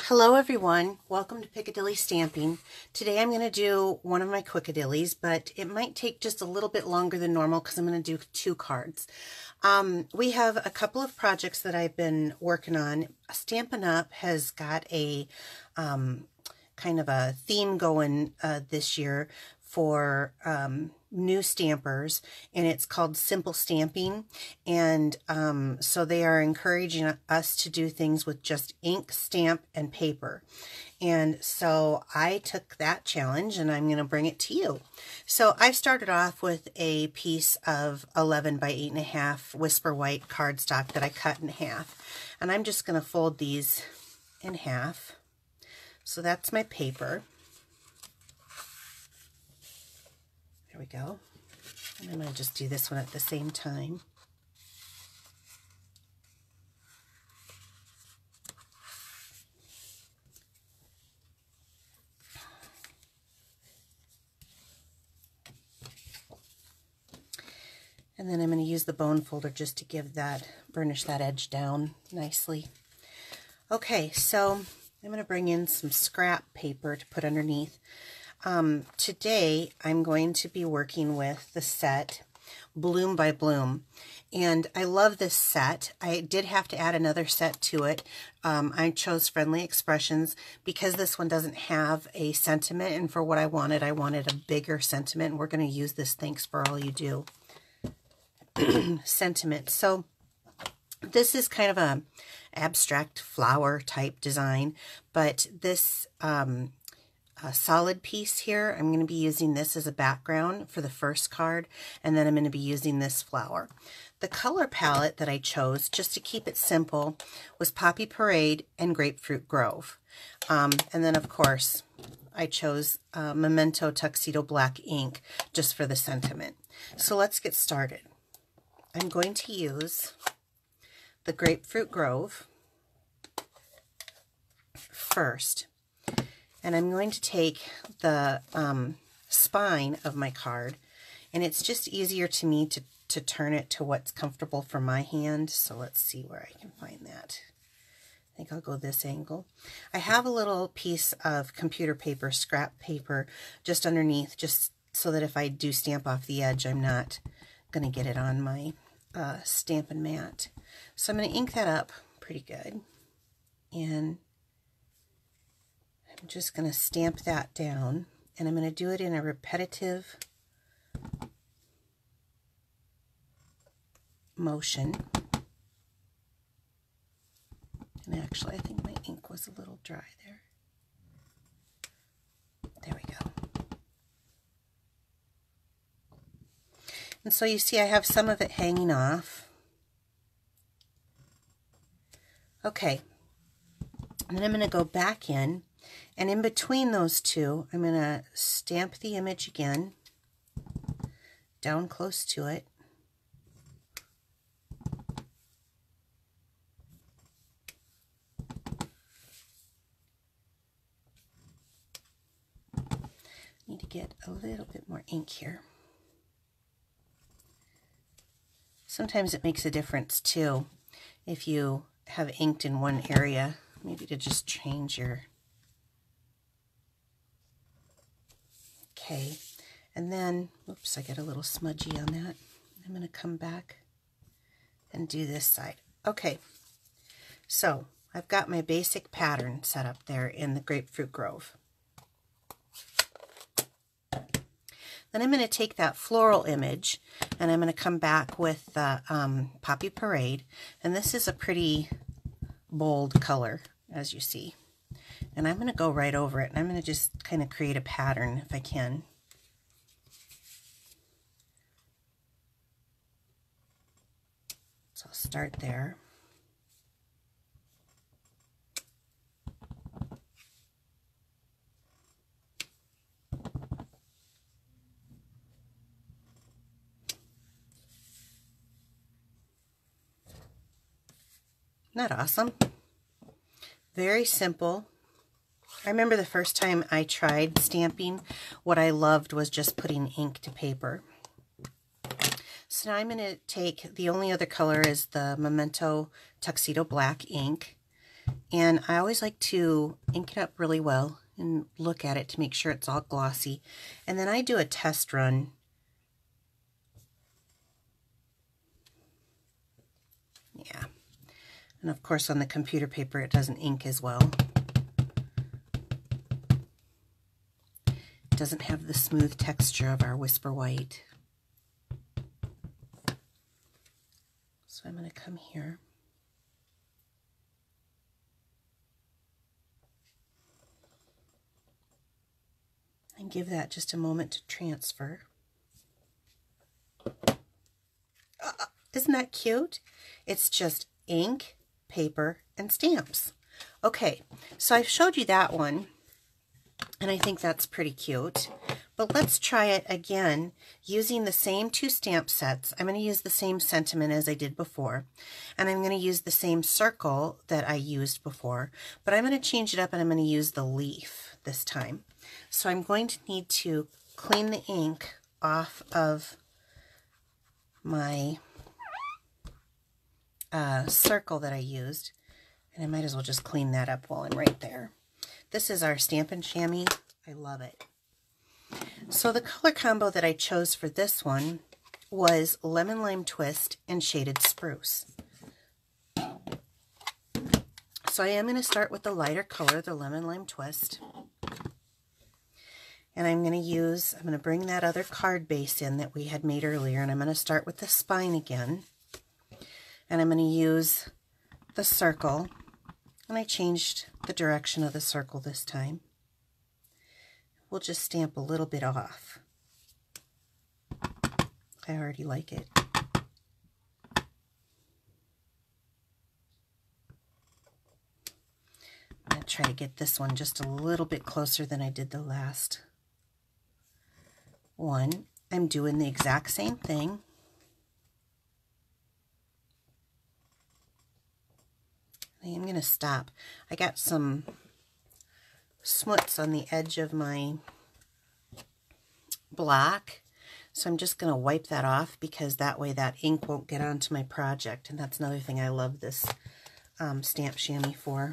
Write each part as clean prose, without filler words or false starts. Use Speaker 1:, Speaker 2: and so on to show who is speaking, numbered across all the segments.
Speaker 1: Hello everyone, welcome to Piccadilly Stamping. Today I'm going to do one of my Quickadillys, but it might take just a little bit longer than normal because I'm going to do two cards. We have a couple of projects that I've been working on. Stampin' Up! Has got a kind of a theme going this year for new stampers, and it's called Simple Stamping. And so they are encouraging us to do things with just ink, stamp, and paper. And so I took that challenge and I'm going to bring it to you. So I started off with a piece of 11 by 8.5 Whisper White cardstock that I cut in half. And I'm just going to fold these in half. So that's my paper. There we go. And I'm going to just do this one at the same time. And then I'm going to use the bone folder just to give that, burnish that edge down nicely. Okay, so I'm going to bring in some scrap paper to put underneath. Today I'm going to be working with the set Bloom by Bloom, and I love this set. I did have to add another set to it. I chose Friendly Expressions because this one doesn't have a sentiment, and for what I wanted a bigger sentiment, and we're going to use this Thanks for All You Do sentiment. So this is kind of a abstract flower type design, but this solid piece here, I'm going to be using this as a background for the first card, and then I'm going to be using this flower. The color palette that I chose, just to keep it simple, was Poppy Parade and Grapefruit Grove. And then, of course, I chose Memento Tuxedo Black ink just for the sentiment. So let's get started. I'm going to use the Grapefruit Grove first. And I'm going to take the spine of my card, and it's just easier to me to turn it to what's comfortable for my hand. So let's see where I can find that. I think I'll go this angle. I have a little piece of computer paper, scrap paper, just underneath, just so that if I do stamp off the edge, I'm not going to get it on my Stampin' mat. So I'm going to ink that up pretty good. And I'm just going to stamp that down, and I'm going to do it in a repetitive motion. And actually, I think my ink was a little dry there. There we go. And so you see I have some of it hanging off. Okay. And then I'm going to go back in. And in between those two, I'm going to stamp the image again, down close to it. Need to get a little bit more ink here. Sometimes it makes a difference too if you have inked in one area, maybe to just change your... Okay, and then, oops, I got a little smudgy on that. I'm going to come back and do this side. Okay, so I've got my basic pattern set up there in the Grapefruit Grove. Then I'm going to take that floral image and I'm going to come back with the Poppy Parade, and this is a pretty bold color, as you see. And I'm going to go right over it, and I'm going to just kind of create a pattern if I can. So I'll start there. Isn't that awesome? Very simple. I remember the first time I tried stamping, what I loved was just putting ink to paper. So now I'm going to take, the only other color is the Memento Tuxedo Black ink, And I always like to ink it up really well and look at it to make sure it's all glossy. And then I do a test run. Yeah. And of course on the computer paper it doesn't ink as well. It doesn't have the smooth texture of our Whisper White. So I'm going to come here. And give that just a moment to transfer. Isn't that cute? It's just ink, paper, and stamps. Okay, so I've showed you that one, and I think that's pretty cute. But let's try it again using the same two stamp sets. I'm going to use the same sentiment as I did before, and I'm going to use the same circle that I used before, but I'm going to change it up and I'm going to use the leaf this time. So I'm going to need to clean the ink off of my circle that I used, and I might as well just clean that up while I'm right there. This is our Stampin' Chamois. I love it. So the color combo that I chose for this one was Lemon Lime Twist and Shaded Spruce. So I am going to start with the lighter color, the Lemon Lime Twist. And I'm going to bring that other card base in that we had made earlier, and I'm going to start with the spine again. And I'm going to use the circle, and I changed the direction of the circle this time. We'll just stamp a little bit off. I already like it. I'm going to try to get this one just a little bit closer than I did the last one. I'm doing the exact same thing. I'm going to stop. I got some smuts on the edge of my block, so I'm just going to wipe that off because that way that ink won't get onto my project, and that's another thing I love this stamp chamois for.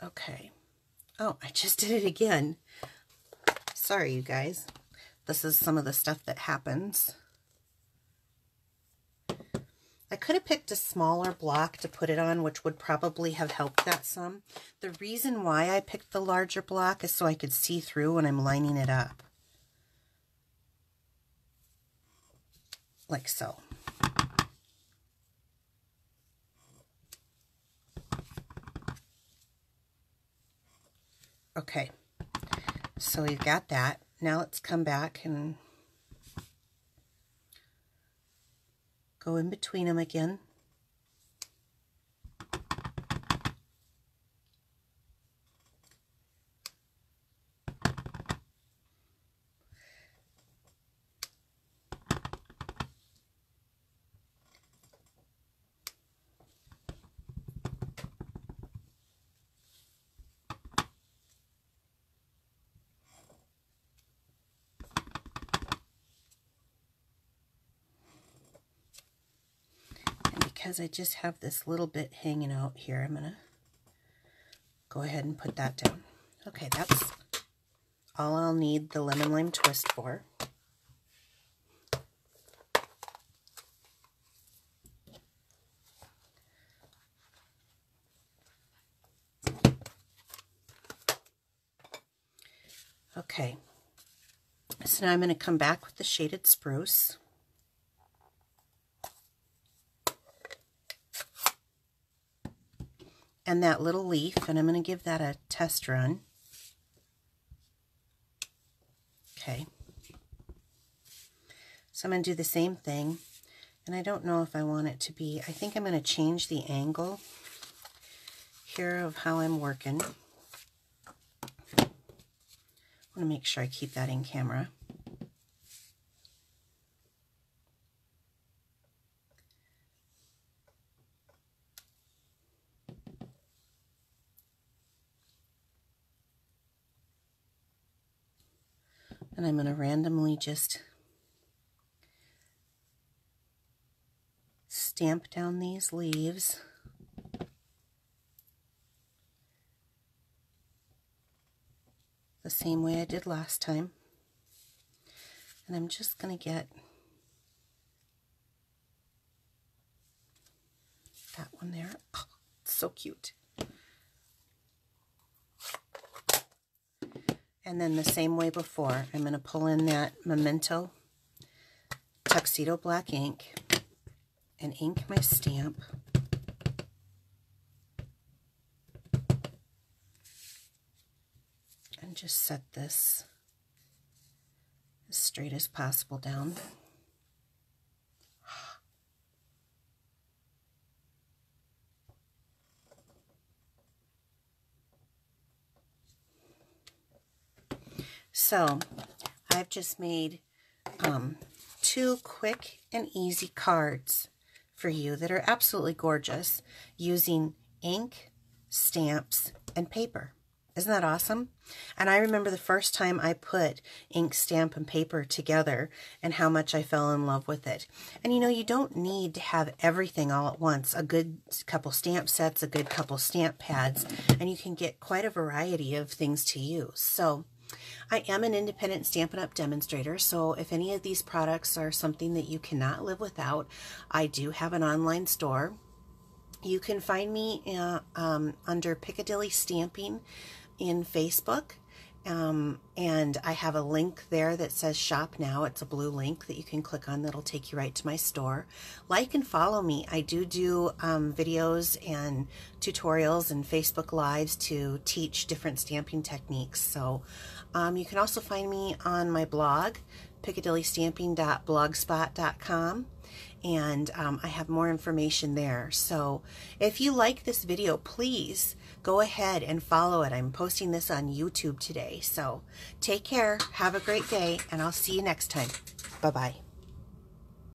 Speaker 1: Okay. Oh, I just did it again. Sorry, you guys. This is some of the stuff that happens. I could have picked a smaller block to put it on, which would probably have helped that some. The reason why I picked the larger block is so I could see through when I'm lining it up. Like so. Okay, so we've got that. Now let's come back and go in between them again. Because I just have this little bit hanging out here, I'm going to go ahead and put that down. Okay, that's all I'll need the Lemon Lime Twist for. Okay, so now I'm going to come back with the Shaded Spruce. And that little leaf, and I'm going to give that a test run. Okay. So I'm going to do the same thing, and I don't know if I want it to be, I think I'm going to change the angle here of how I'm working. I want to make sure I keep that in camera. And I'm going to randomly just stamp down these leaves. The same way I did last time. And I'm just going to get that one there. Oh, it's so cute. And then the same way before, I'm going to pull in that Memento Tuxedo black ink and ink my stamp. And just set this as straight as possible down. So I've just made 2 quick and easy cards for you that are absolutely gorgeous using ink, stamps, and paper. Isn't that awesome? And I remember the first time I put ink, stamp, and paper together and how much I fell in love with it. And you know, you don't need to have everything all at once. A good couple stamp sets, a good couple stamp pads, and you can get quite a variety of things to use. So I am an independent Stampin' Up! Demonstrator, so if any of these products are something that you cannot live without, I do have an online store. You can find me under Piccadilly Stamping in Facebook, and I have a link there that says Shop Now. It's a blue link that you can click on that'll take you right to my store. Like and follow me. I do videos and tutorials and Facebook Lives to teach different stamping techniques. So you can also find me on my blog, piccadillystamping.blogspot.com. And I have more information there. So if you like this video, please go ahead and follow it. I'm posting this on YouTube today. So take care, have a great day, and I'll see you next time. Bye-bye.